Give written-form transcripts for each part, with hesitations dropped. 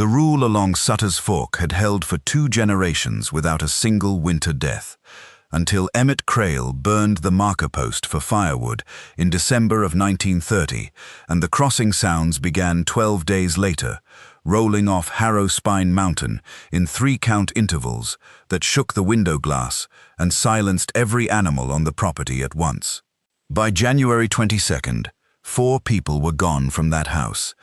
The rule along Sutter's Fork had held for 2 generations without a single winter death, until Emmett burned the marker post for firewood in December of 1930, and the crossing sounds began 12 days later, rolling off Harrow Spine Mountain in 3-count intervals that shook the window glass and silenced every animal on the property at once. By January 22nd, 4 people were gone from that house,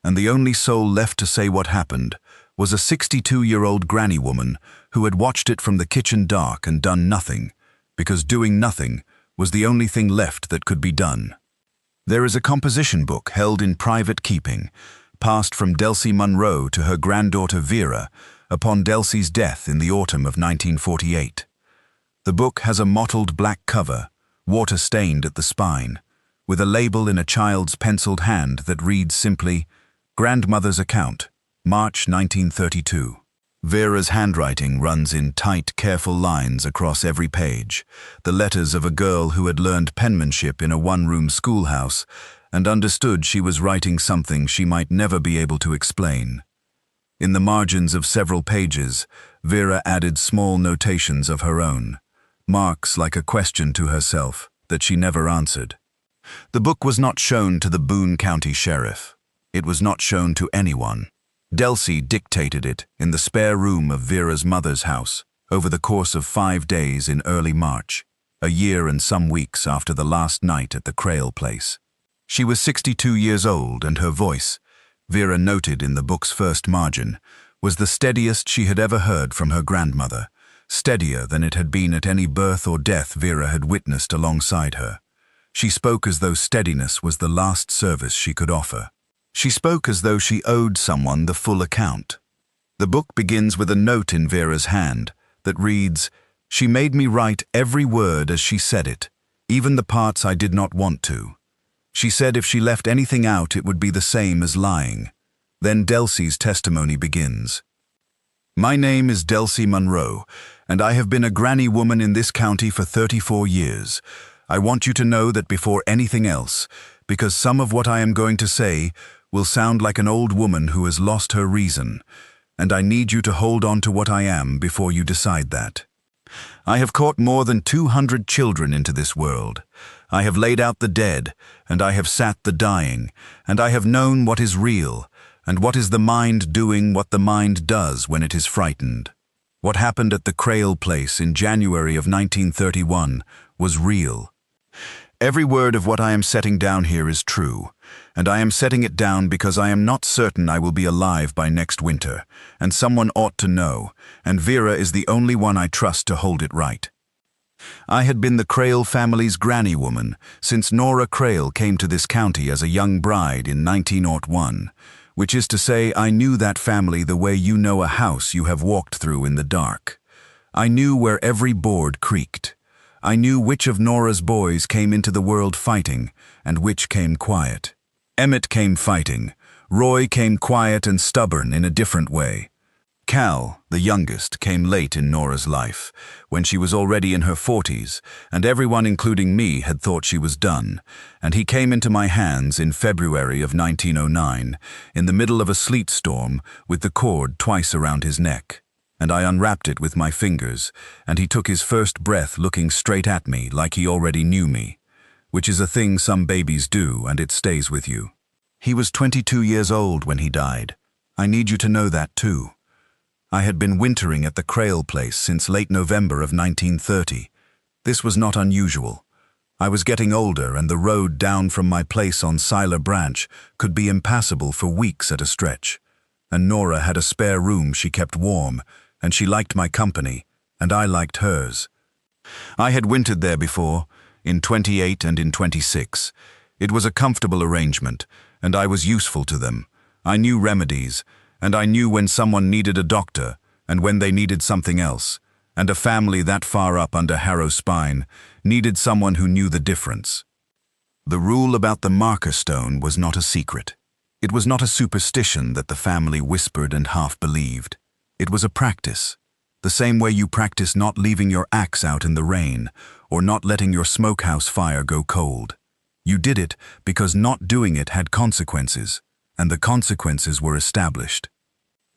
and the only soul left to say what happened was a 62-year-old granny woman who had watched it from the kitchen dark and done nothing, because doing nothing was the only thing left that could be done. There is a composition book held in private keeping, passed from Delcy Munro to her granddaughter Vera upon Delcy's death in the autumn of 1948. The book has a mottled black cover, water-stained at the spine, with a label in a child's penciled hand that reads simply, "Grandmother's Account, March 1932. Vera's handwriting runs in tight, careful lines across every page, the letters of a girl who had learned penmanship in a one-room schoolhouse and understood she was writing something she might never be able to explain. In the margins of several pages, Vera added small notations of her own, marks like a question to herself that she never answered. The book was not shown to the Boone County Sheriff. It was not shown to anyone. Delcy dictated it in the spare room of Vera's mother's house over the course of 5 days in early March, a year and some weeks after the last night at the Crail place. She was 62 years old, and her voice, Vera noted in the book's first margin, was the steadiest she had ever heard from her grandmother, steadier than it had been at any birth or death Vera had witnessed alongside her. She spoke as though steadiness was the last service she could offer. She spoke as though she owed someone the full account. The book begins with a note in Vera's hand that reads, "She made me write every word as she said it, even the parts I did not want to. She said if she left anything out it would be the same as lying." Then Delcy's testimony begins. "My name is Delcy Munro, and I have been a granny woman in this county for 34 years. I want you to know that before anything else, because some of what I am going to say will sound like an old woman who has lost her reason, and I need you to hold on to what I am before you decide that. I have caught more than 200 children into this world. I have laid out the dead, and I have sat the dying, and I have known what is real, and what is the mind doing what the mind does when it is frightened. What happened at the Crail place in January of 1931 was real. Every word of what I am setting down here is true, and I am setting it down because I am not certain I will be alive by next winter, and someone ought to know, and Vera is the only one I trust to hold it right. I had been the Crail family's granny woman since Nora Crail came to this county as a young bride in 1901, which is to say I knew that family the way you know a house you have walked through in the dark. I knew where every board creaked. I knew which of Nora's boys came into the world fighting and which came quiet. Emmett came fighting. Roy came quiet and stubborn in a different way. Cal, the youngest, came late in Nora's life, when she was already in her 40s, and everyone, including me, had thought she was done, and he came into my hands in February of 1909, in the middle of a sleet storm, with the cord twice around his neck. And I unwrapped it with my fingers, and he took his first breath looking straight at me like he already knew me, which is a thing some babies do, and it stays with you. He was 22 years old when he died. I need you to know that too. I had been wintering at the Crail place since late November of 1930. This was not unusual. I was getting older, and the road down from my place on Siler Branch could be impassable for weeks at a stretch. And Nora had a spare room she kept warm, and she liked my company, and I liked hers. I had wintered there before, in 28 and in 26. It was a comfortable arrangement, and I was useful to them. I knew remedies, and I knew when someone needed a doctor, and when they needed something else, and a family that far up under Harrow Spine needed someone who knew the difference. The rule about the marker stone was not a secret. It was not a superstition that the family whispered and half believed. It was a practice, the same way you practice not leaving your axe out in the rain or not letting your smokehouse fire go cold. You did it because not doing it had consequences, and the consequences were established.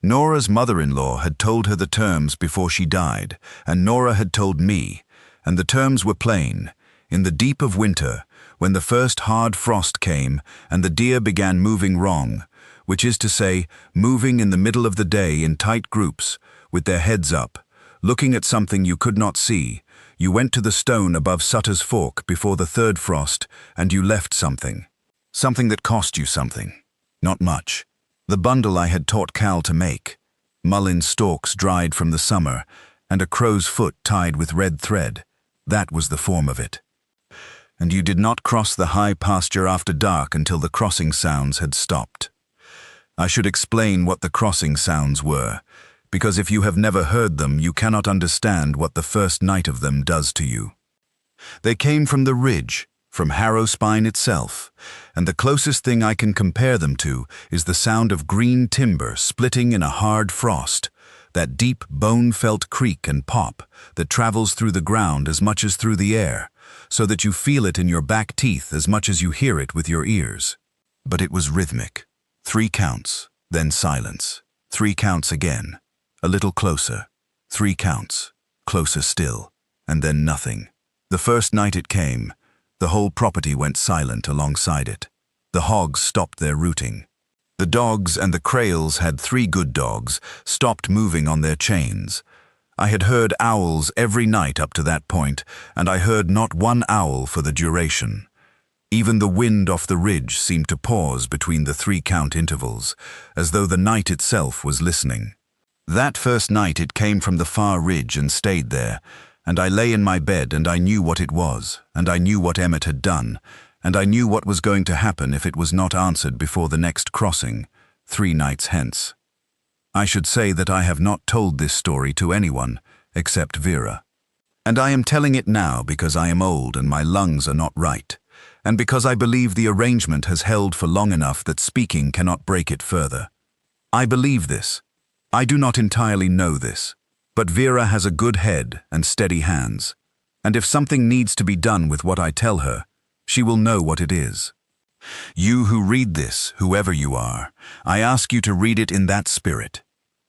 Nora's mother-in-law had told her the terms before she died, and Nora had told me, and the terms were plain. In the deep of winter, when the first hard frost came and the deer began moving wrong, which is to say, moving in the middle of the day in tight groups, with their heads up, looking at something you could not see, you went to the stone above Sutter's Fork before the third frost, and you left something. Something that cost you something. Not much. The bundle I had taught Cal to make. Mullein stalks dried from the summer, and a crow's foot tied with red thread. That was the form of it. And you did not cross the high pasture after dark until the crossing sounds had stopped. I should explain what the crossing sounds were, because if you have never heard them, you cannot understand what the first night of them does to you. They came from the ridge, from Harrow Spine itself, and the closest thing I can compare them to is the sound of green timber splitting in a hard frost, that deep bone-felt creak and pop that travels through the ground as much as through the air, so that you feel it in your back teeth as much as you hear it with your ears. But it was rhythmic. 3 counts, then silence. 3 counts again. A little closer. 3 counts. Closer still. And then nothing. The first night it came, the whole property went silent alongside it. The hogs stopped their rooting. The dogs and the krails had 3 good dogs, stopped moving on their chains. I had heard owls every night up to that point, and I heard not one owl for the duration. Even the wind off the ridge seemed to pause between the 3-count intervals, as though the night itself was listening. That first night it came from the far ridge and stayed there, and I lay in my bed and I knew what it was, and I knew what Emmett had done, and I knew what was going to happen if it was not answered before the next crossing, 3 nights hence. I should say that I have not told this story to anyone, except Vera. And I am telling it now because I am old and my lungs are not right, and because I believe the arrangement has held for long enough that speaking cannot break it further. I believe this. I do not entirely know this, but Vera has a good head and steady hands, and if something needs to be done with what I tell her, she will know what it is. You who read this, whoever you are, I ask you to read it in that spirit.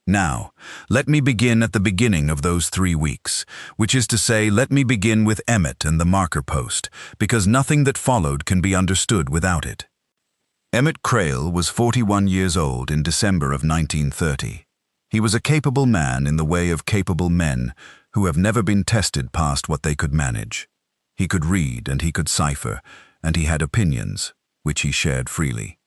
Now, let me begin at the beginning of those 3 weeks, which is to say, let me begin with Emmett and the marker post, because nothing that followed can be understood without it. Emmett Krail was 41 years old in December of 1930. He was a capable man in the way of capable men who have never been tested past what they could manage. He could read and he could cipher, and he had opinions, which he shared freely.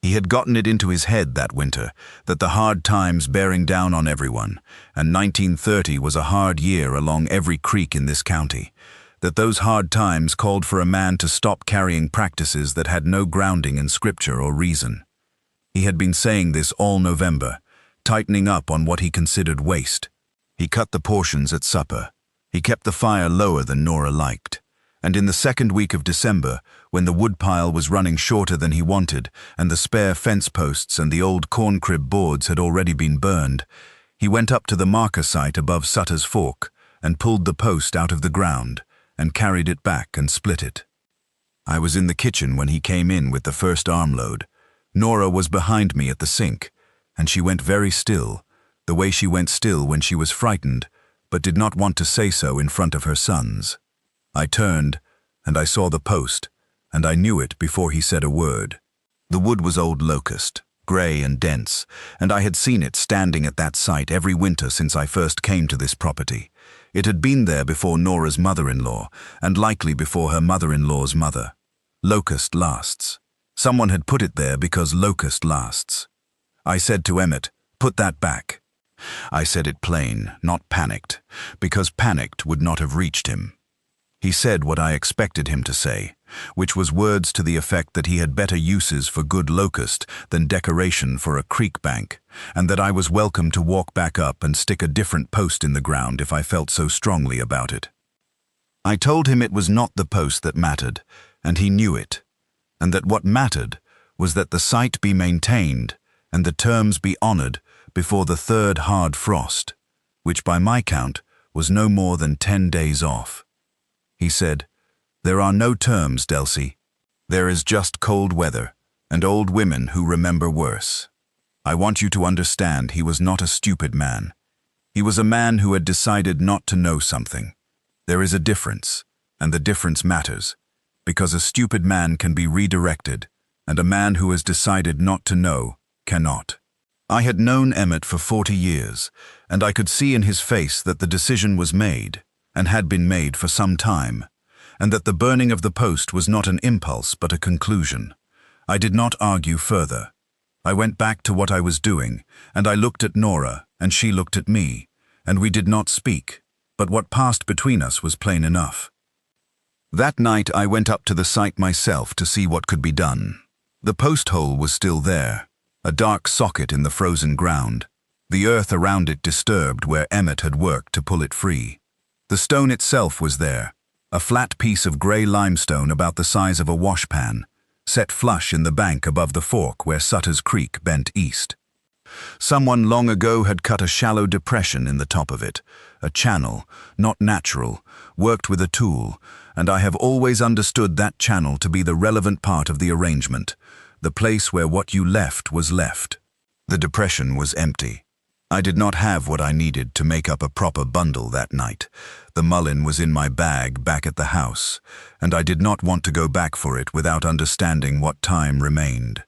He had gotten it into his head that winter that the hard times bearing down on everyone, and 1930 was a hard year along every creek in this county, that those hard times called for a man to stop carrying practices that had no grounding in scripture or reason. He had been saying this all November, tightening up on what he considered waste. He cut the portions at supper. He kept the fire lower than Nora liked. And in the second week of December, when the woodpile was running shorter than he wanted, and the spare fence posts and the old corn crib boards had already been burned, he went up to the marker site above Sutter's Fork and pulled the post out of the ground and carried it back and split it. I was in the kitchen when he came in with the first armload. Nora was behind me at the sink, and she went very still, the way she went still when she was frightened, but did not want to say so in front of her sons. I turned, and I saw the post, and I knew it before he said a word. The wood was old locust, grey and dense, and I had seen it standing at that site every winter since I first came to this property. It had been there before Nora's mother-in-law, and likely before her mother-in-law's mother. Locust lasts. Someone had put it there because locust lasts. I said to Emmett, "Put that back." I said it plain, not panicked, because panicked would not have reached him. He said what I expected him to say, which was words to the effect that he had better uses for good locust than decoration for a creek bank, and that I was welcome to walk back up and stick a different post in the ground if I felt so strongly about it. I told him it was not the post that mattered, and he knew it, and that what mattered was that the site be maintained and the terms be honored before the third hard frost, which by my count was no more than 10 days off. He said, "There are no terms, Delcy. There is just cold weather and old women who remember worse." I want you to understand he was not a stupid man. He was a man who had decided not to know something. There is a difference, and the difference matters, because a stupid man can be redirected, and a man who has decided not to know cannot. I had known Emmett for 40 years, and I could see in his face that the decision was made, and had been made for some time, and that the burning of the post was not an impulse but a conclusion. I did not argue further. I went back to what I was doing, and I looked at Nora, and she looked at me, and we did not speak, but what passed between us was plain enough. That night I went up to the site myself to see what could be done. The post hole was still there, a dark socket in the frozen ground, the earth around it disturbed where Emmett had worked to pull it free. The stone itself was there, a flat piece of grey limestone about the size of a washpan, set flush in the bank above the fork where Sutter's Creek bent east. Someone long ago had cut a shallow depression in the top of it, a channel, not natural, worked with a tool, and I have always understood that channel to be the relevant part of the arrangement, the place where what you left was left. The depression was empty. I did not have what I needed to make up a proper bundle that night. The mullein was in my bag back at the house, and I did not want to go back for it without understanding what time remained.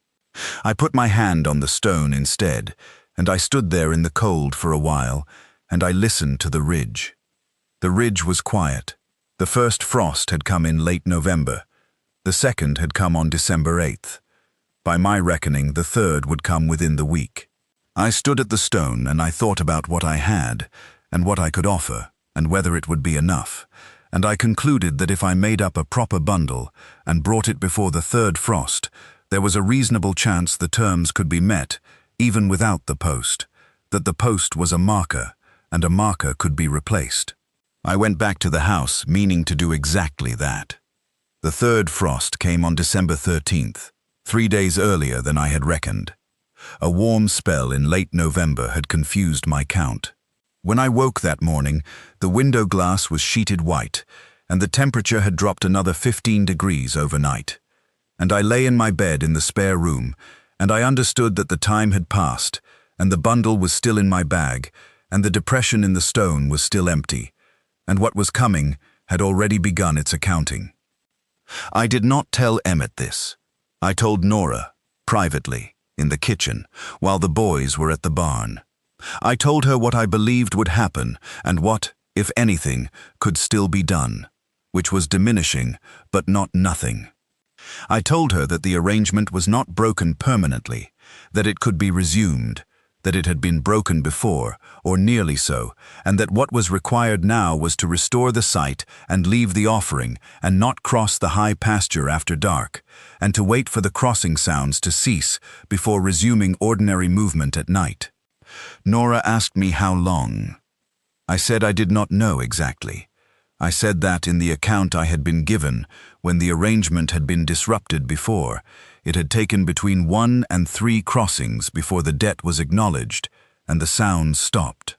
I put my hand on the stone instead, and I stood there in the cold for a while, and I listened to the ridge. The ridge was quiet. The first frost had come in late November. The second had come on December 8th. By my reckoning, the third would come within the week. I stood at the stone and I thought about what I had, and what I could offer, and whether it would be enough, and I concluded that if I made up a proper bundle and brought it before the third frost, there was a reasonable chance the terms could be met, even without the post, that the post was a marker, and a marker could be replaced. I went back to the house, meaning to do exactly that. The third frost came on December 13th, 3 days earlier than I had reckoned. A warm spell in late November had confused my count. When I woke that morning, the window glass was sheeted white, and the temperature had dropped another 15 degrees overnight. And I lay in my bed in the spare room, and I understood that the time had passed, and the bundle was still in my bag, and the depression in the stone was still empty, and what was coming had already begun its accounting. I did not tell Emmett this. I told Nora, privately, in the kitchen, while the boys were at the barn. I told her what I believed would happen, and what, if anything, could still be done, which was diminishing, but not nothing. I told her that the arrangement was not broken permanently, that it could be resumed, that it had been broken before, or nearly so, and that what was required now was to restore the site and leave the offering, and not cross the high pasture after dark, and to wait for the crossing sounds to cease before resuming ordinary movement at night. Nora asked me how long. I said I did not know exactly. I said that in the account I had been given, when the arrangement had been disrupted before, it had taken between 1 and 3 crossings before the debt was acknowledged, and the sounds stopped.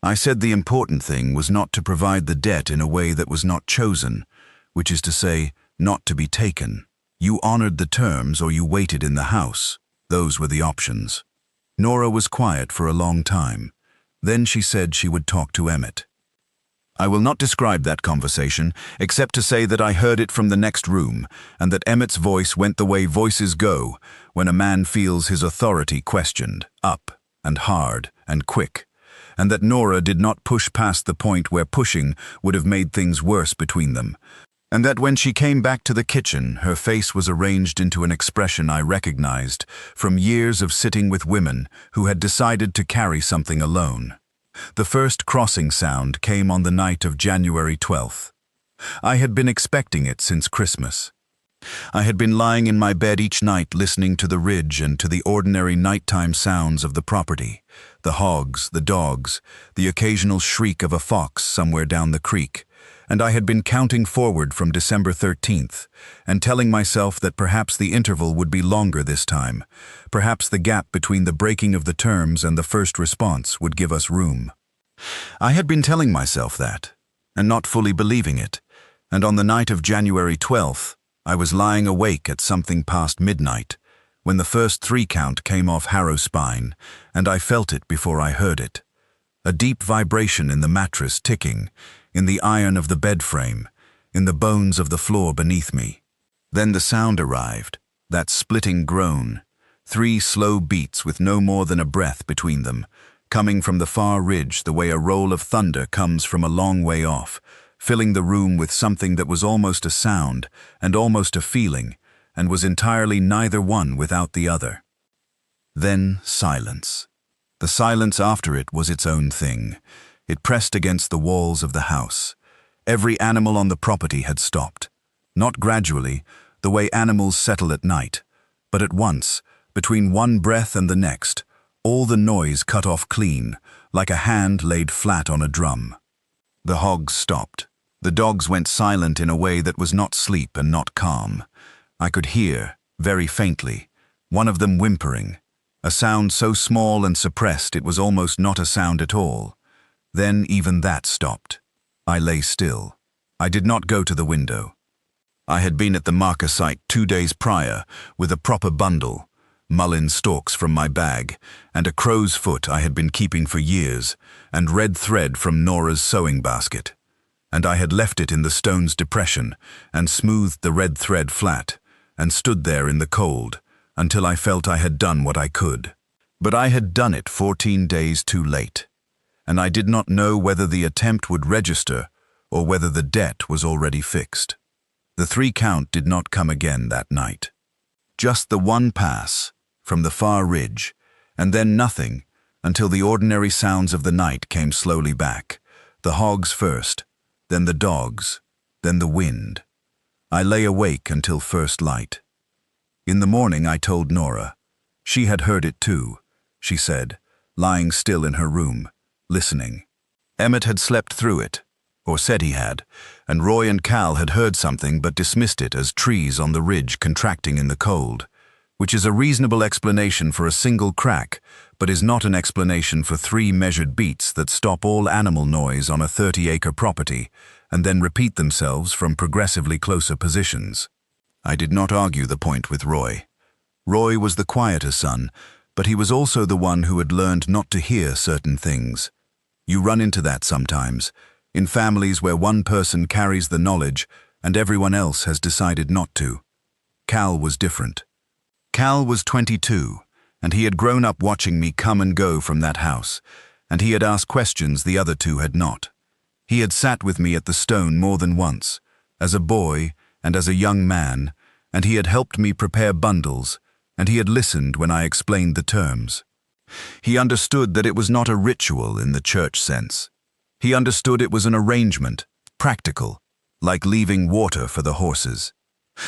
I said the important thing was not to provide the debt in a way that was not chosen, which is to say, not to be taken. You honored the terms or you waited in the house. Those were the options. Nora was quiet for a long time. Then she said she would talk to Emmett. I will not describe that conversation, except to say that I heard it from the next room, and that Emmett's voice went the way voices go when a man feels his authority questioned, up and hard and quick, and that Nora did not push past the point where pushing would have made things worse between them, and that when she came back to the kitchen, her face was arranged into an expression I recognized from years of sitting with women who had decided to carry something alone. The first crossing sound came on the night of January 12th. I had been expecting it since Christmas. I had been lying in my bed each night listening to the ridge and to the ordinary nighttime sounds of the property, the hogs, the dogs, the occasional shriek of a fox somewhere down the creek, and I had been counting forward from December 13th and telling myself that perhaps the interval would be longer this time, perhaps the gap between the breaking of the terms and the first response would give us room. I had been telling myself that, and not fully believing it, and on the night of January 12th, I was lying awake at something past midnight, when the first 3 count came off Harrow's spine, and I felt it before I heard it. A deep vibration in the mattress ticking, in the iron of the bed frame, in the bones of the floor beneath me. Then the sound arrived, that splitting groan, 3 slow beats with no more than a breath between them, coming from the far ridge the way a roll of thunder comes from a long way off, filling the room with something that was almost a sound and almost a feeling, and was entirely neither one without the other. Then silence. The silence after it was its own thing. It pressed against the walls of the house. Every animal on the property had stopped. Not gradually, the way animals settle at night, but at once, between one breath and the next, all the noise cut off clean, like a hand laid flat on a drum. The hogs stopped. The dogs went silent in a way that was not sleep and not calm. I could hear, very faintly, one of them whimpering, a sound so small and suppressed it was almost not a sound at all. Then even that stopped. I lay still. I did not go to the window. I had been at the marker site 2 days prior with a proper bundle, mullein stalks from my bag, and a crow's foot I had been keeping for years, and red thread from Nora's sewing basket. And I had left it in the stone's depression, and smoothed the red thread flat, and stood there in the cold, until I felt I had done what I could. But I had done it 14 days too late, and I did not know whether the attempt would register or whether the debt was already fixed. The 3 count did not come again that night. Just the one pass, from the far ridge, and then nothing until the ordinary sounds of the night came slowly back, the hogs first, then the dogs, then the wind. I lay awake until first light. In the morning I told Nora. She had heard it too, she said, lying still in her room, listening. Emmett had slept through it, or said he had, and Roy and Cal had heard something but dismissed it as trees on the ridge contracting in the cold, which is a reasonable explanation for a single crack, but is not an explanation for 3 measured beats that stop all animal noise on a 30-acre property and then repeat themselves from progressively closer positions. I did not argue the point with Roy. Roy was the quieter son, but he was also the one who had learned not to hear certain things. You run into that sometimes, in families where one person carries the knowledge and everyone else has decided not to. Cal was different. Cal was 22, and he had grown up watching me come and go from that house, and he had asked questions the other 2 had not. He had sat with me at the stone more than once, as a boy and as a young man, and he had helped me prepare bundles, and he had listened when I explained the terms. He understood that it was not a ritual in the church sense. He understood it was an arrangement, practical, like leaving water for the horses.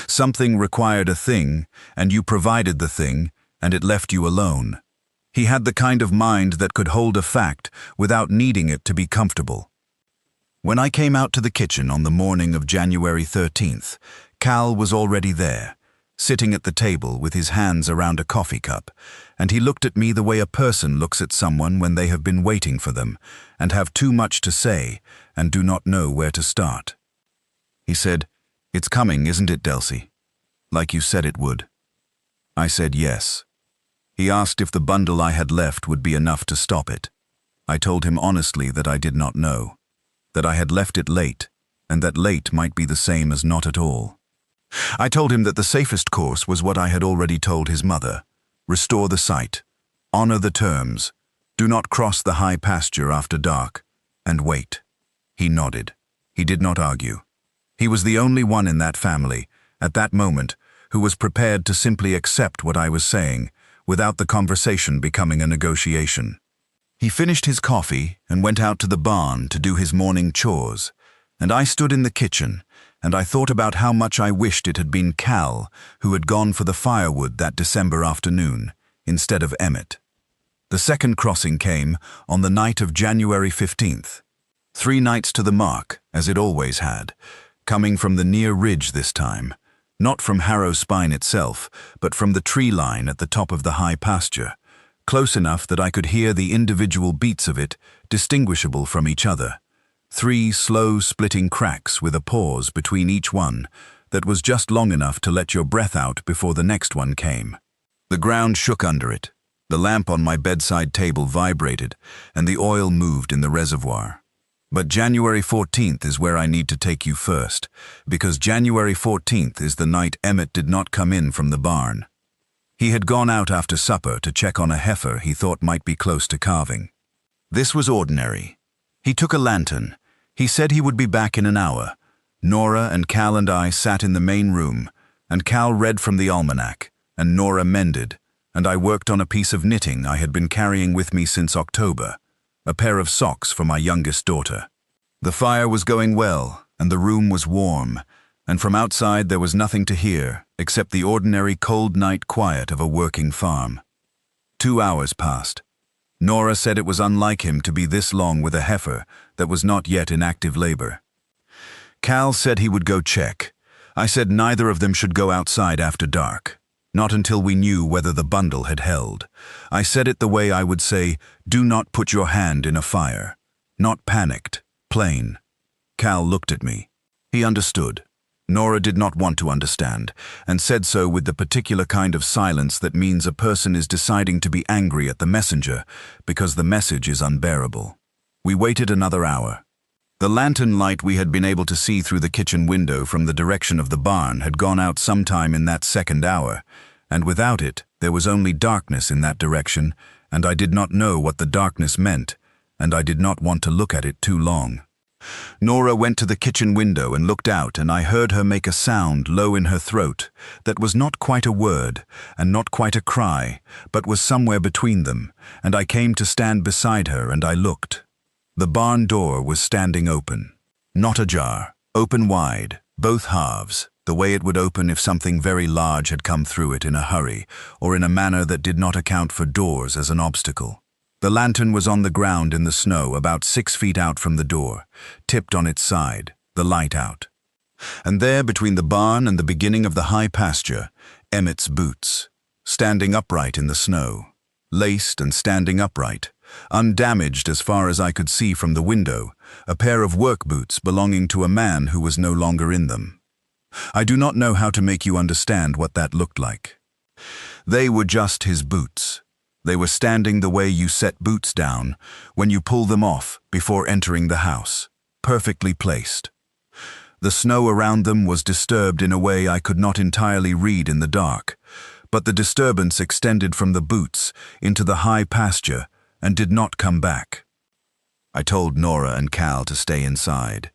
Something required a thing, and you provided the thing, and it left you alone. He had the kind of mind that could hold a fact without needing it to be comfortable. When I came out to the kitchen on the morning of January 13th, Cal was already there, sitting at the table with his hands around a coffee cup, and he looked at me the way a person looks at someone when they have been waiting for them and have too much to say and do not know where to start. He said, "It's coming, isn't it, Delcy? Like you said it would." I said yes. He asked if the bundle I had left would be enough to stop it. I told him honestly that I did not know, that I had left it late, and that late might be the same as not at all. I told him that the safest course was what I had already told his mother. Restore the site, honor the terms, do not cross the high pasture after dark, and wait. He nodded. He did not argue. He was the only one in that family, at that moment, who was prepared to simply accept what I was saying, without the conversation becoming a negotiation. He finished his coffee and went out to the barn to do his morning chores, and I stood in the kitchen, and I thought about how much I wished it had been Cal who had gone for the firewood that December afternoon, instead of Emmett. The second crossing came on the night of January 15th. 3 nights to the mark, as it always had, coming from the near ridge this time, not from Harrow's spine itself, but from the tree line at the top of the high pasture, close enough that I could hear the individual beats of it, distinguishable from each other. 3 slow, splitting cracks with a pause between each one that was just long enough to let your breath out before the next one came. The ground shook under it. The lamp on my bedside table vibrated, and the oil moved in the reservoir. But January 14th is where I need to take you first, because January 14th is the night Emmett did not come in from the barn. He had gone out after supper to check on a heifer he thought might be close to calving. This was ordinary. He took a lantern. He said he would be back in an hour. Nora and Cal and I sat in the main room, and Cal read from the almanac, and Nora mended, and I worked on a piece of knitting I had been carrying with me since October, a pair of socks for my youngest daughter. The fire was going well, and the room was warm, and from outside there was nothing to hear except the ordinary cold night quiet of a working farm. 2 hours passed. Nora said it was unlike him to be this long with a heifer that was not yet in active labor. Cal said he would go check. I said neither of them should go outside after dark, not until we knew whether the bundle had held. I said it the way I would say, do not put your hand in a fire. Not panicked, plain. Cal looked at me. He understood. Nora did not want to understand, and said so with the particular kind of silence that means a person is deciding to be angry at the messenger because the message is unbearable. We waited another hour. The lantern light we had been able to see through the kitchen window from the direction of the barn had gone out sometime in that second hour, and without it, there was only darkness in that direction, and I did not know what the darkness meant, and I did not want to look at it too long. Nora went to the kitchen window and looked out, and I heard her make a sound low in her throat that was not quite a word and not quite a cry, but was somewhere between them, and I came to stand beside her and I looked. The barn door was standing open. Not ajar, open wide, both halves, the way it would open if something very large had come through it in a hurry or in a manner that did not account for doors as an obstacle. The lantern was on the ground in the snow about 6 feet out from the door, tipped on its side, the light out. And there, between the barn and the beginning of the high pasture, Emmett's boots, standing upright in the snow, laced and standing upright, undamaged as far as I could see from the window, a pair of work boots belonging to a man who was no longer in them. I do not know how to make you understand what that looked like. They were just his boots. They were standing the way you set boots down when you pull them off before entering the house, perfectly placed. The snow around them was disturbed in a way I could not entirely read in the dark, but the disturbance extended from the boots into the high pasture and did not come back. I told Nora and Cal to stay inside.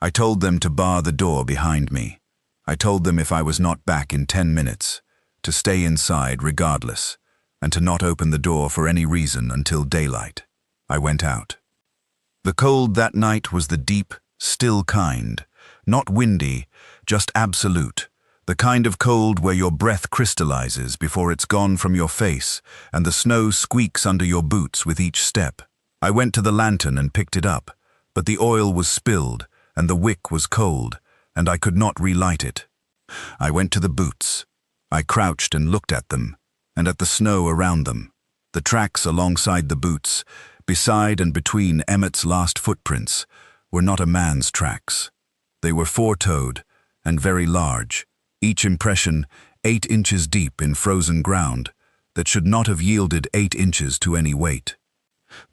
I told them to bar the door behind me. I told them if I was not back in 10 minutes, to stay inside regardless, and to not open the door for any reason until daylight. I went out. The cold that night was the deep, still kind, not windy, just absolute, the kind of cold where your breath crystallizes before it's gone from your face and the snow squeaks under your boots with each step. I went to the lantern and picked it up, but the oil was spilled and the wick was cold, and I could not relight it. I went to the boots. I crouched and looked at them, and at the snow around them, the tracks alongside the boots, beside and between Emmett's last footprints, were not a man's tracks. They were four-toed and very large, each impression 8 inches deep in frozen ground that should not have yielded 8 inches to any weight.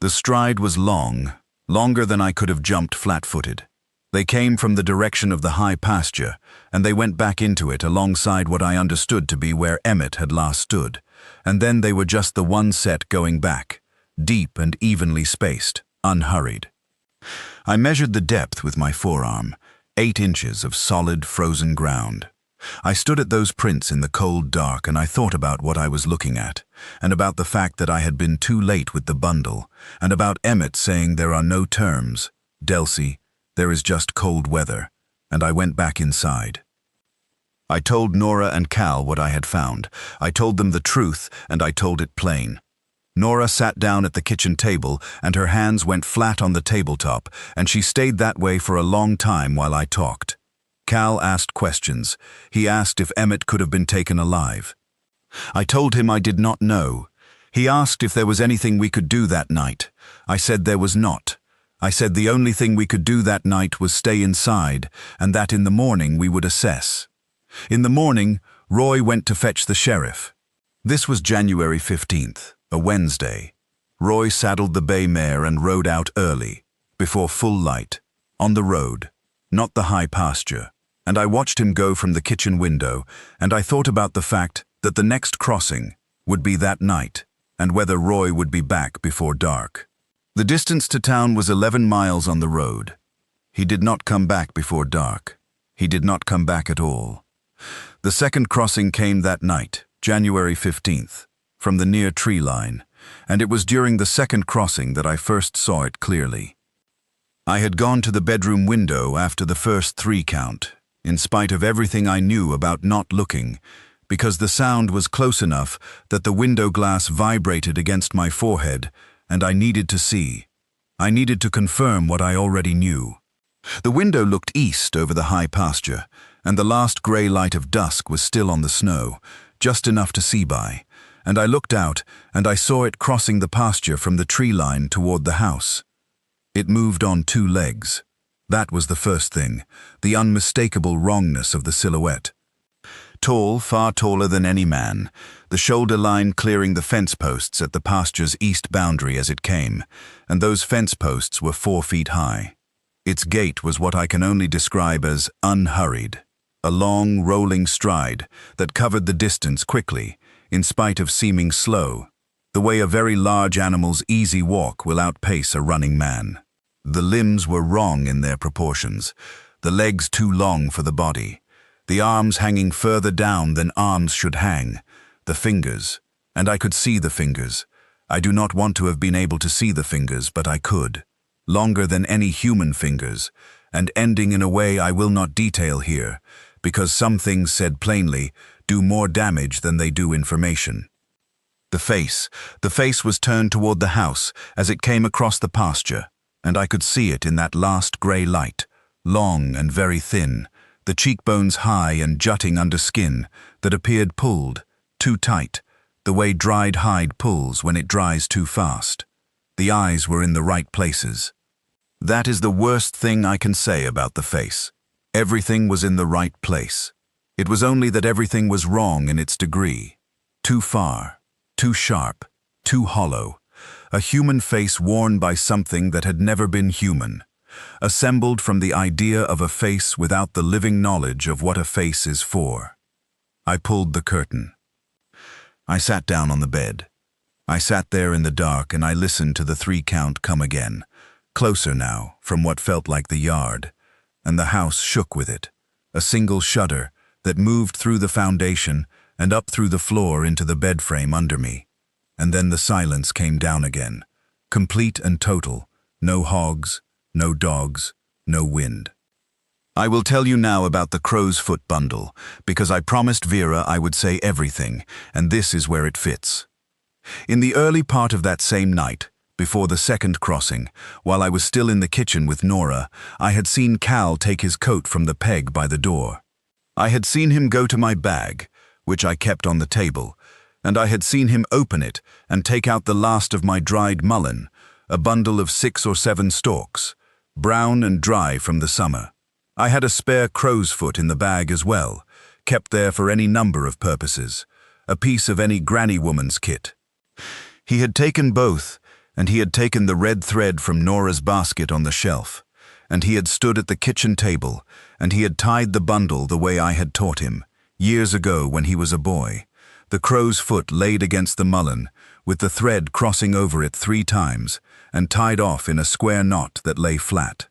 The stride was long, longer than I could have jumped flat-footed. They came from the direction of the high pasture, and they went back into it alongside what I understood to be where Emmett had last stood, and then they were just the one set going back, deep and evenly spaced, unhurried. I measured the depth with my forearm, 8 inches of solid frozen ground. I stood at those prints in the cold dark, and I thought about what I was looking at, and about the fact that I had been too late with the bundle, and about Emmett saying there are no terms, Delcy, there is just cold weather, and I went back inside. I told Nora and Cal what I had found. I told them the truth, and I told it plain. Nora sat down at the kitchen table, and her hands went flat on the tabletop, and she stayed that way for a long time while I talked. Cal asked questions. He asked if Emmett could have been taken alive. I told him I did not know. He asked if there was anything we could do that night. I said there was not. I said the only thing we could do that night was stay inside, and that in the morning we would assess. In the morning, Roy went to fetch the sheriff. This was January 15th, a Wednesday. Roy saddled the bay mare and rode out early, before full light, on the road, not the high pasture, and I watched him go from the kitchen window, and I thought about the fact that the next crossing would be that night, and whether Roy would be back before dark. The distance to town was 11 miles on the road. He did not come back before dark. He did not come back at all. The second crossing came that night, January 15th, from the near tree line, and it was during the second crossing that I first saw it clearly. I had gone to the bedroom window after the first 3 count, in spite of everything I knew about not looking, because the sound was close enough that the window glass vibrated against my forehead, and I needed to see. I needed to confirm what I already knew. The window looked east over the high pasture, and the last grey light of dusk was still on the snow, just enough to see by, and I looked out and I saw it crossing the pasture from the tree line toward the house. It moved on 2 legs. That was the first thing, the unmistakable wrongness of the silhouette. Tall, far taller than any man, the shoulder line clearing the fence posts at the pasture's east boundary as it came, and those fence posts were 4 feet high. Its gait was what I can only describe as unhurried, a long, rolling stride that covered the distance quickly, in spite of seeming slow, the way a very large animal's easy walk will outpace a running man. The limbs were wrong in their proportions, the legs too long for the body, the arms hanging further down than arms should hang, the fingers, and I could see the fingers. I do not want to have been able to see the fingers, but I could. Longer than any human fingers, and ending in a way I will not detail here, because some things said plainly do more damage than they do information. The face was turned toward the house as it came across the pasture, and I could see it in that last grey light, long and very thin, the cheekbones high and jutting under skin that appeared pulled, too tight, the way dried hide pulls when it dries too fast. The eyes were in the right places. That is the worst thing I can say about the face. Everything was in the right place. It was only that everything was wrong in its degree. Too far, too sharp, too hollow. A human face worn by something that had never been human. Assembled from the idea of a face without the living knowledge of what a face is for. I pulled the curtain. I sat down on the bed. I sat there in the dark and I listened to the 3 count come again, closer now from what felt like the yard, and the house shook with it, a single shudder that moved through the foundation and up through the floor into the bed frame under me. And then the silence came down again, complete and total, no hogs, no dogs, no wind. I will tell you now about the crow's foot bundle, because I promised Vera I would say everything, and this is where it fits. In the early part of that same night, before the second crossing, while I was still in the kitchen with Nora, I had seen Cal take his coat from the peg by the door. I had seen him go to my bag, which I kept on the table, and I had seen him open it and take out the last of my dried mullein, a bundle of 6 or 7 stalks, brown and dry from the summer. I had a spare crow's foot in the bag as well, kept there for any number of purposes, a piece of any granny woman's kit. He had taken both, and he had taken the red thread from Nora's basket on the shelf, and he had stood at the kitchen table, and he had tied the bundle the way I had taught him, years ago when he was a boy, the crow's foot laid against the mullein, with the thread crossing over it 3 times, and tied off in a square knot that lay flat.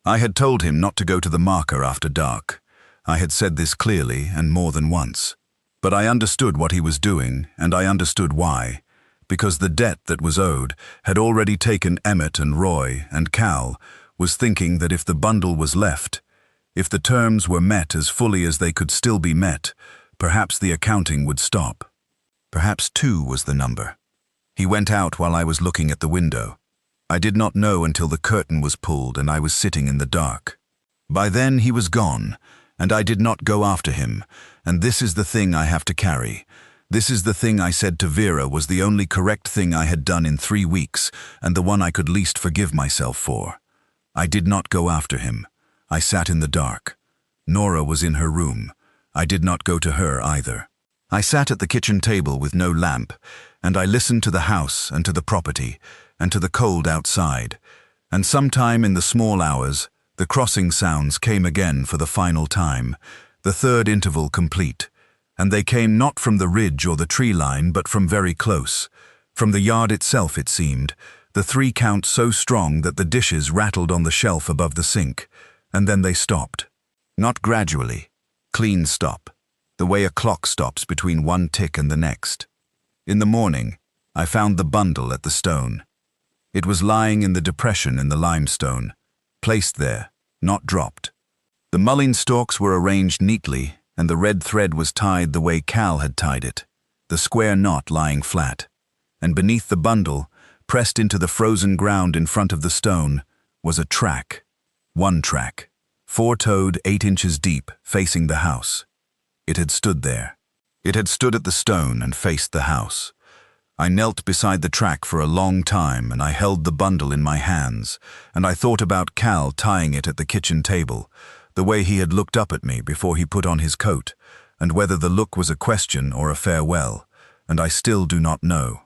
I had told him not to go to the marker after dark. I had said this clearly and more than once. But I understood what he was doing, and I understood why, because the debt that was owed had already taken Emmett and Roy, and Cal was thinking that if the bundle was left, if the terms were met as fully as they could still be met, perhaps the accounting would stop. Perhaps 2 was the number. He went out while I was looking at the window. I did not know until the curtain was pulled and I was sitting in the dark. By then he was gone, and I did not go after him, and this is the thing I have to carry. This is the thing I said to Vera was the only correct thing I had done in 3 weeks, and the one I could least forgive myself for. I did not go after him. I sat in the dark. Nora was in her room. I did not go to her either. I sat at the kitchen table with no lamp, and I listened to the house and to the property, and to the cold outside, and sometime in the small hours, the crossing sounds came again for the final time, the third interval complete, and they came not from the ridge or the tree line but from very close, from the yard itself it seemed, the 3 count so strong that the dishes rattled on the shelf above the sink, and then they stopped. Not gradually, clean stop, the way a clock stops between one tick and the next. In the morning, I found the bundle at the stone. It was lying in the depression in the limestone, placed there, not dropped. The mullein stalks were arranged neatly, and the red thread was tied the way Cal had tied it, the square knot lying flat. And beneath the bundle, pressed into the frozen ground in front of the stone, was a track. One track, 4-toed, 8 inches deep, facing the house. It had stood there. It had stood at the stone and faced the house. I knelt beside the track for a long time, and I held the bundle in my hands, and I thought about Cal tying it at the kitchen table, the way he had looked up at me before he put on his coat, and whether the look was a question or a farewell, and I still do not know.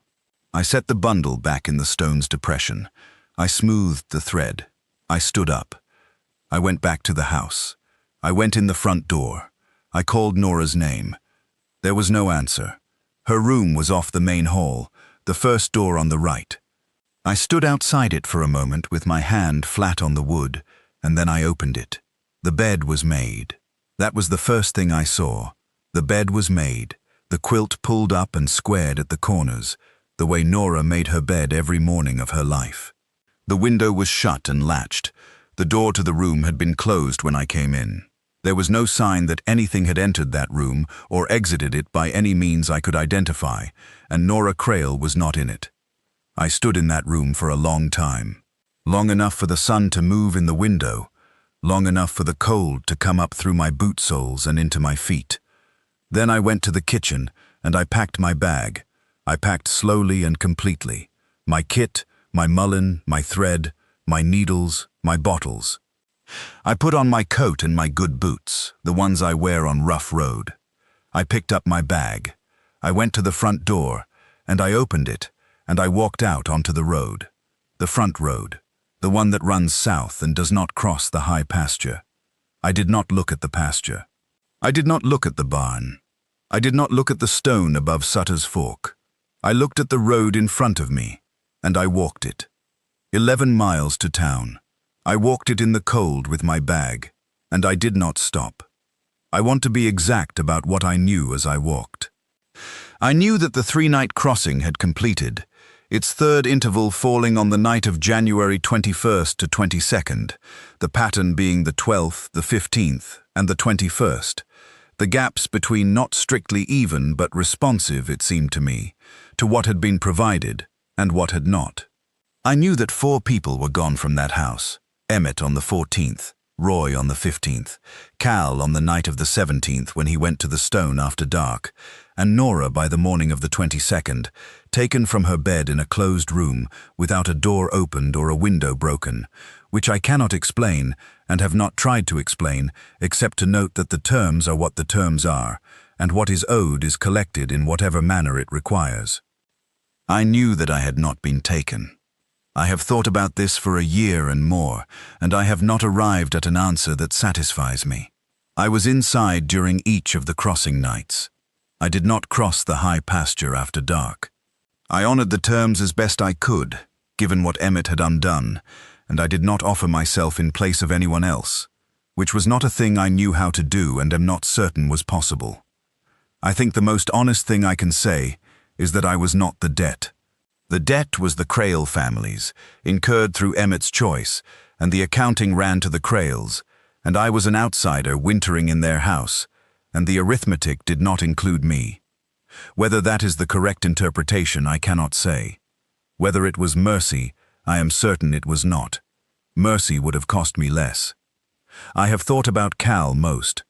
I set the bundle back in the stone's depression. I smoothed the thread. I stood up. I went back to the house. I went in the front door. I called Nora's name. There was no answer. Her room was off the main hall, the first door on the right. I stood outside it for a moment with my hand flat on the wood, and then I opened it. The bed was made. That was the first thing I saw. The bed was made, the quilt pulled up and squared at the corners, the way Nora made her bed every morning of her life. The window was shut and latched. The door to the room had been closed when I came in. There was no sign that anything had entered that room or exited it by any means I could identify, and Nora Crail was not in it. I stood in that room for a long time. Long enough for the sun to move in the window, long enough for the cold to come up through my boot soles and into my feet. Then I went to the kitchen, and I packed my bag. I packed slowly and completely. My kit, my mullein, my thread, my needles, my bottles. I put on my coat and my good boots, the ones I wear on rough road. I picked up my bag. I went to the front door, and I opened it, and I walked out onto the road. The front road, the one that runs south and does not cross the high pasture. I did not look at the pasture. I did not look at the barn. I did not look at the stone above Sutter's Fork. I looked at the road in front of me, and I walked it. 11 miles to town. I walked it in the cold with my bag, and I did not stop. I want to be exact about what I knew as I walked. I knew that the 3-night crossing had completed, its third interval falling on the night of January 21st to 22nd, the pattern being the 12th, the 15th, and the 21st, the gaps between not strictly even but responsive, it seemed to me, to what had been provided and what had not. I knew that 4 people were gone from that house. Emmett on the 14th, Roy on the 15th, Cal on the night of the 17th when he went to the stone after dark, and Nora by the morning of the 22nd, taken from her bed in a closed room without a door opened or a window broken, which I cannot explain and have not tried to explain except to note that the terms are what the terms are, and what is owed is collected in whatever manner it requires. I knew that I had not been taken. I have thought about this for a year and more, and I have not arrived at an answer that satisfies me. I was inside during each of the crossing nights. I did not cross the high pasture after dark. I honored the terms as best I could, given what Emmett had undone, and I did not offer myself in place of anyone else, which was not a thing I knew how to do and am not certain was possible. I think the most honest thing I can say is that I was not the debt. The debt was the Crail family's, incurred through Emmett's choice, and the accounting ran to the Crails, and I was an outsider wintering in their house, and the arithmetic did not include me. Whether that is the correct interpretation, I cannot say. Whether it was mercy, I am certain it was not. Mercy would have cost me less. I have thought about Cal most.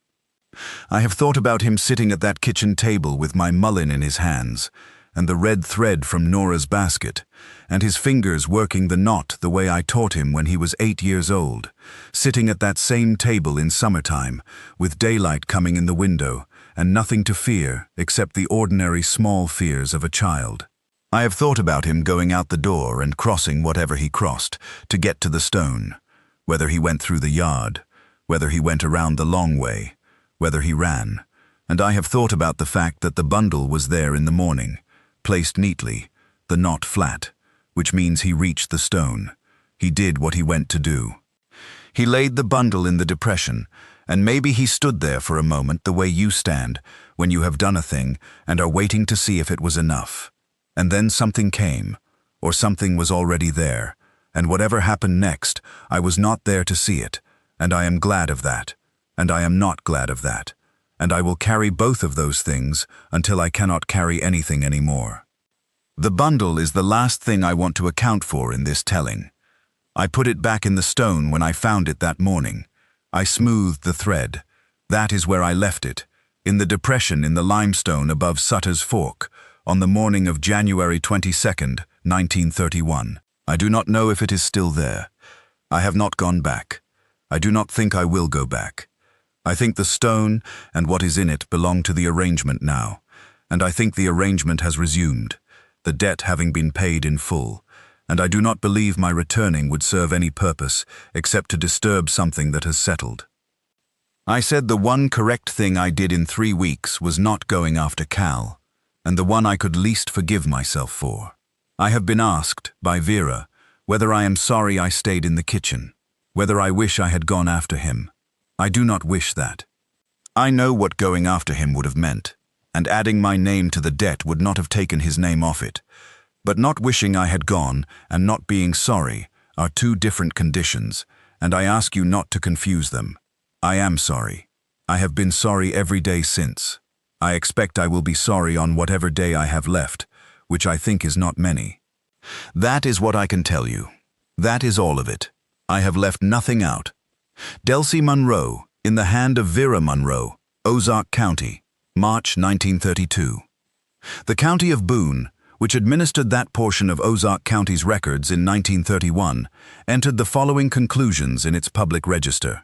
I have thought about him sitting at that kitchen table with my mullein in his hands, and the red thread from Nora's basket, and his fingers working the knot the way I taught him when he was 8 years old, sitting at that same table in summertime, with daylight coming in the window, and nothing to fear except the ordinary small fears of a child. I have thought about him going out the door and crossing whatever he crossed to get to the stone, whether he went through the yard, whether he went around the long way, whether he ran, and I have thought about the fact that the bundle was there in the morning, placed neatly, the knot flat, which means he reached the stone. He did what he went to do. He laid the bundle in the depression, and maybe he stood there for a moment the way you stand when you have done a thing and are waiting to see if it was enough. And then something came, or something was already there, and whatever happened next, I was not there to see it, and I am glad of that, and I am not glad of that, and I will carry both of those things until I cannot carry anything anymore. The bundle is the last thing I want to account for in this telling. I put it back in the stone when I found it that morning. I smoothed the thread. That is where I left it, in the depression in the limestone above Sutter's Fork, on the morning of January 22nd, 1931. I do not know if it is still there. I have not gone back. I do not think I will go back. I think the stone and what is in it belong to the arrangement now, and I think the arrangement has resumed, the debt having been paid in full, and I do not believe my returning would serve any purpose except to disturb something that has settled. I said the one correct thing I did in 3 weeks was not going after Cal, and the one I could least forgive myself for. I have been asked, by Vera, whether I am sorry I stayed in the kitchen, whether I wish I had gone after him. I do not wish that. I know what going after him would have meant, and adding my name to the debt would not have taken his name off it. But not wishing I had gone and not being sorry are two different conditions, and I ask you not to confuse them. I am sorry. I have been sorry every day since. I expect I will be sorry on whatever day I have left, which I think is not many. That is what I can tell you. That is all of it. I have left nothing out. Delcy Monroe, in the hand of Vera Monroe, Ozark County, March 1932. The County of Boone, which administered that portion of Ozark County's records in 1931, entered the following conclusions in its public register.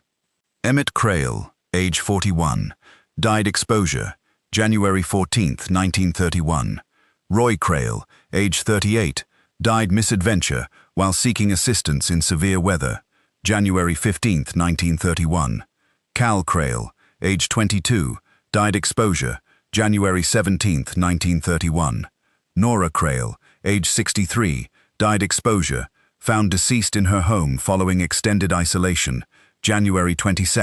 Emmett Crail, age 41, died exposure, January 14, 1931. Roy Crail, age 38, died misadventure while seeking assistance in severe weather, January 15, 1931. Cal Crail, age 22, died exposure, January 17, 1931. Nora Crail, age 63, died exposure, found deceased in her home following extended isolation, January 22,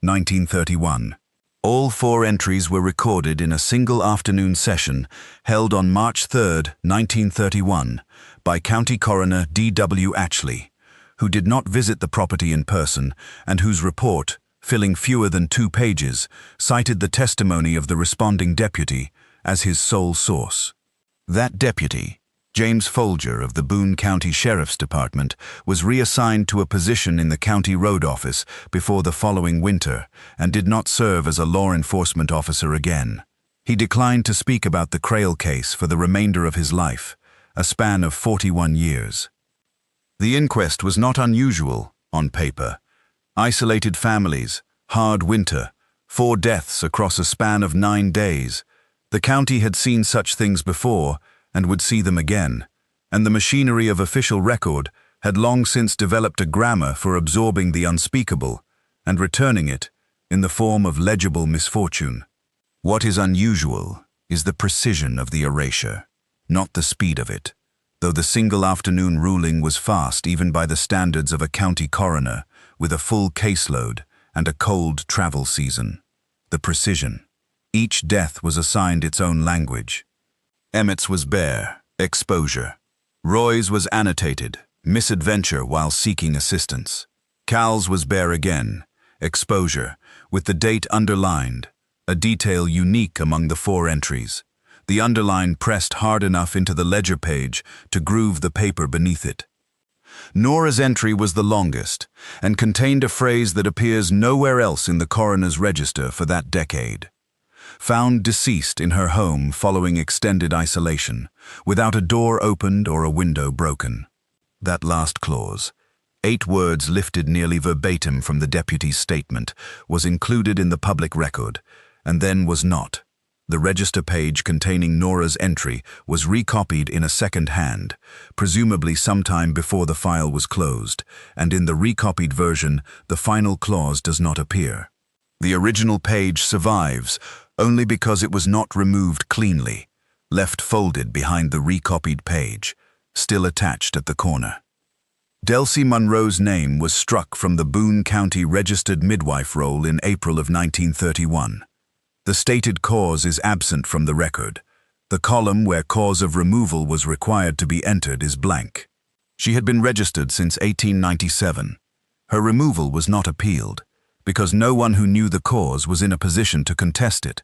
1931. All 4 entries were recorded in a single afternoon session held on March 3, 1931, by County Coroner D.W. Atchley, who did not visit the property in person and whose report, filling fewer than 2 pages, cited the testimony of the responding deputy as his sole source. That deputy, James Folger of the Boone County Sheriff's Department, was reassigned to a position in the county road office before the following winter and did not serve as a law enforcement officer again. He declined to speak about the Crail case for the remainder of his life, a span of 41 years. The inquest was not unusual, on paper. Isolated families, hard winter, 4 deaths across a span of 9 days. The county had seen such things before and would see them again, and the machinery of official record had long since developed a grammar for absorbing the unspeakable and returning it in the form of legible misfortune. What is unusual is the precision of the erasure, not the speed of it, though the single afternoon ruling was fast even by the standards of a county coroner with a full caseload and a cold travel season. The precision. Each death was assigned its own language. Emmett's was bare, exposure. Roy's was annotated, misadventure while seeking assistance. Cal's was bare again, exposure, with the date underlined, a detail unique among the 4 entries. The underline pressed hard enough into the ledger page to groove the paper beneath it. Nora's entry was the longest and contained a phrase that appears nowhere else in the coroner's register for that decade. Found deceased in her home following extended isolation, without a door opened or a window broken. That last clause, 8 words lifted nearly verbatim from the deputy's statement, was included in the public record, and then was not. The register page containing Nora's entry was recopied in a second hand, presumably sometime before the file was closed, and in the recopied version, the final clause does not appear. The original page survives only because it was not removed cleanly, left folded behind the recopied page, still attached at the corner. Delcy Monroe's name was struck from the Boone County Registered Midwife Roll in April of 1931. The stated cause is absent from the record. The column where cause of removal was required to be entered is blank. She had been registered since 1897. Her removal was not appealed, because no one who knew the cause was in a position to contest it,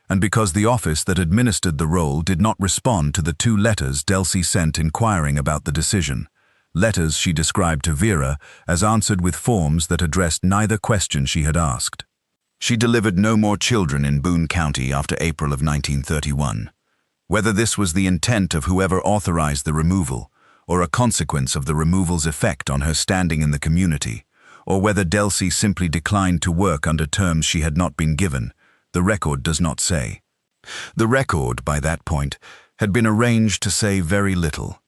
and because the office that administered the roll did not respond to the 2 letters Delcy sent inquiring about the decision. Letters she described to Vera as answered with forms that addressed neither question she had asked. She delivered no more children in Boone County after April of 1931. Whether this was the intent of whoever authorized the removal, or a consequence of the removal's effect on her standing in the community, or whether Delcy simply declined to work under terms she had not been given, the record does not say. The record, by that point, had been arranged to say very little.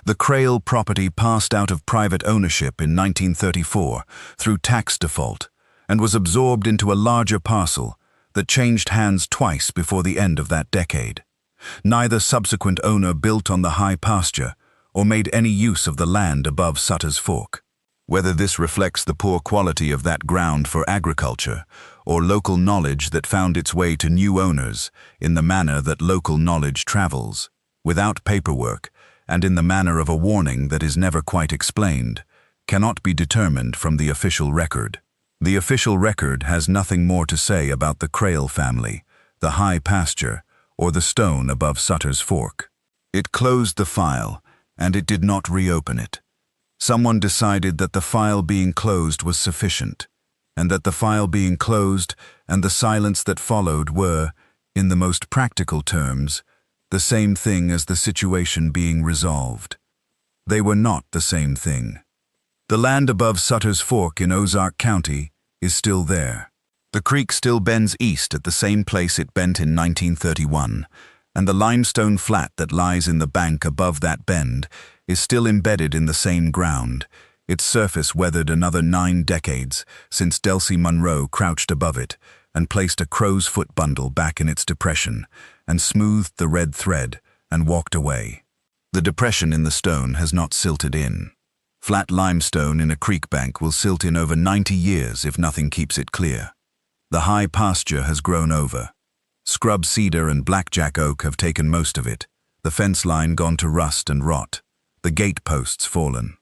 The Crail property passed out of private ownership in 1934 through tax default, and was absorbed into a larger parcel that changed hands twice before the end of that decade. Neither subsequent owner built on the high pasture or made any use of the land above Sutter's Fork. Whether this reflects the poor quality of that ground for agriculture, or local knowledge that found its way to new owners in the manner that local knowledge travels, without paperwork, and in the manner of a warning that is never quite explained, cannot be determined from the official record. The official record has nothing more to say about the Crail family, the high pasture, or the stone above Sutter's Fork. It closed the file, and it did not reopen it. Someone decided that the file being closed was sufficient, and that the file being closed and the silence that followed were, in the most practical terms, the same thing as the situation being resolved. They were not the same thing. The land above Sutter's Fork in Ozark County is still there. The creek still bends east at the same place it bent in 1931, and the limestone flat that lies in the bank above that bend is still embedded in the same ground, its surface weathered another 9 decades since Delcy Monroe crouched above it and placed a crow's foot bundle back in its depression and smoothed the red thread and walked away. The depression in the stone has not silted in. Flat limestone in a creek bank will silt in over 90 years if nothing keeps it clear. The high pasture has grown over. Scrub cedar and blackjack oak have taken most of it, the fence line gone to rust and rot, the gate posts fallen.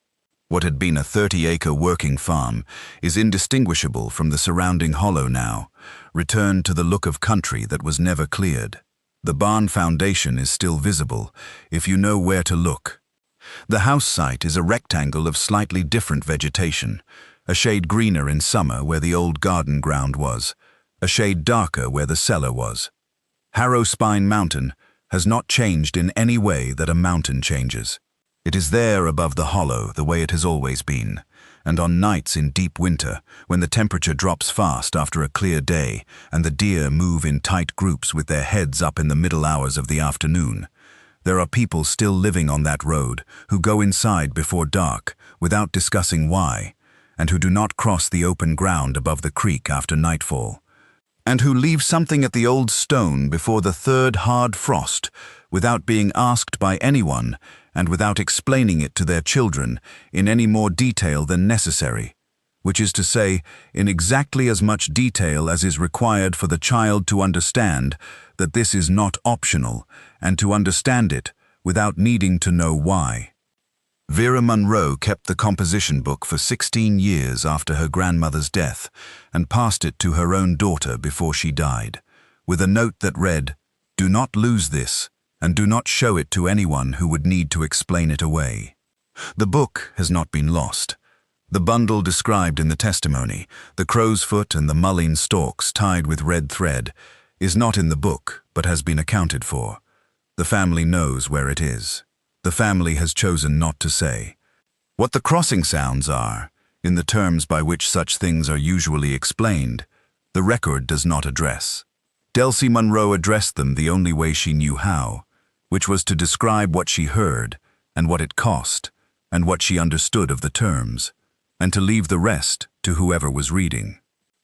What had been a 30-acre working farm is indistinguishable from the surrounding hollow now, returned to the look of country that was never cleared. The barn foundation is still visible, if you know where to look. The house site is a rectangle of slightly different vegetation, a shade greener in summer where the old garden ground was, a shade darker where the cellar was. Harrow Spine Mountain has not changed in any way that a mountain changes. It is there above the hollow the way it has always been, and on nights in deep winter, when the temperature drops fast after a clear day and the deer move in tight groups with their heads up in the middle hours of the afternoon, there are people still living on that road who go inside before dark without discussing why, and who do not cross the open ground above the creek after nightfall, and who leave something at the old stone before the third hard frost without being asked by anyone and without explaining it to their children in any more detail than necessary, which is to say, in exactly as much detail as is required for the child to understand that this is not optional, and to understand it without needing to know why. Vera Monroe kept the composition book for 16 years after her grandmother's death and passed it to her own daughter before she died, with a note that read, "Do not lose this, and do not show it to anyone who would need to explain it away." The book has not been lost. The bundle described in the testimony, the crow's foot and the mullein stalks tied with red thread, is not in the book but has been accounted for. The family knows where it is. The family has chosen not to say. What the crossing sounds are, in the terms by which such things are usually explained, the record does not address. Delcy Munro addressed them the only way she knew how, which was to describe what she heard, and what it cost, and what she understood of the terms, and to leave the rest to whoever was reading.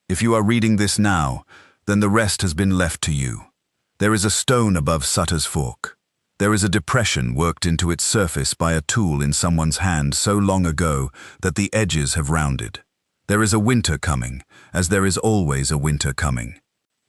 If you are reading this now, then the rest has been left to you. There is a stone above Sutter's Fork. There is a depression worked into its surface by a tool in someone's hand so long ago that the edges have rounded. There is a winter coming, as there is always a winter coming.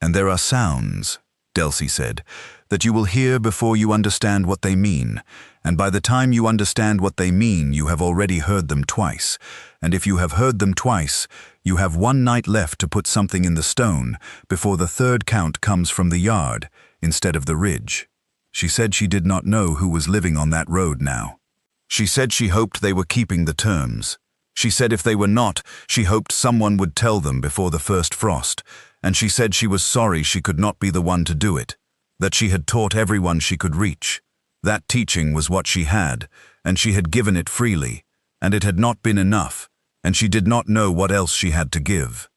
And there are sounds, Delcy said, that you will hear before you understand what they mean, and by the time you understand what they mean, you have already heard them twice, and if you have heard them twice, you have one night left to put something in the stone before the third count comes from the yard instead of the ridge. She said she did not know who was living on that road now. She said she hoped they were keeping the terms. She said if they were not, she hoped someone would tell them before the first frost, and she said she was sorry she could not be the one to do it, that she had taught everyone she could reach. That teaching was what she had, and she had given it freely, and it had not been enough, and she did not know what else she had to give.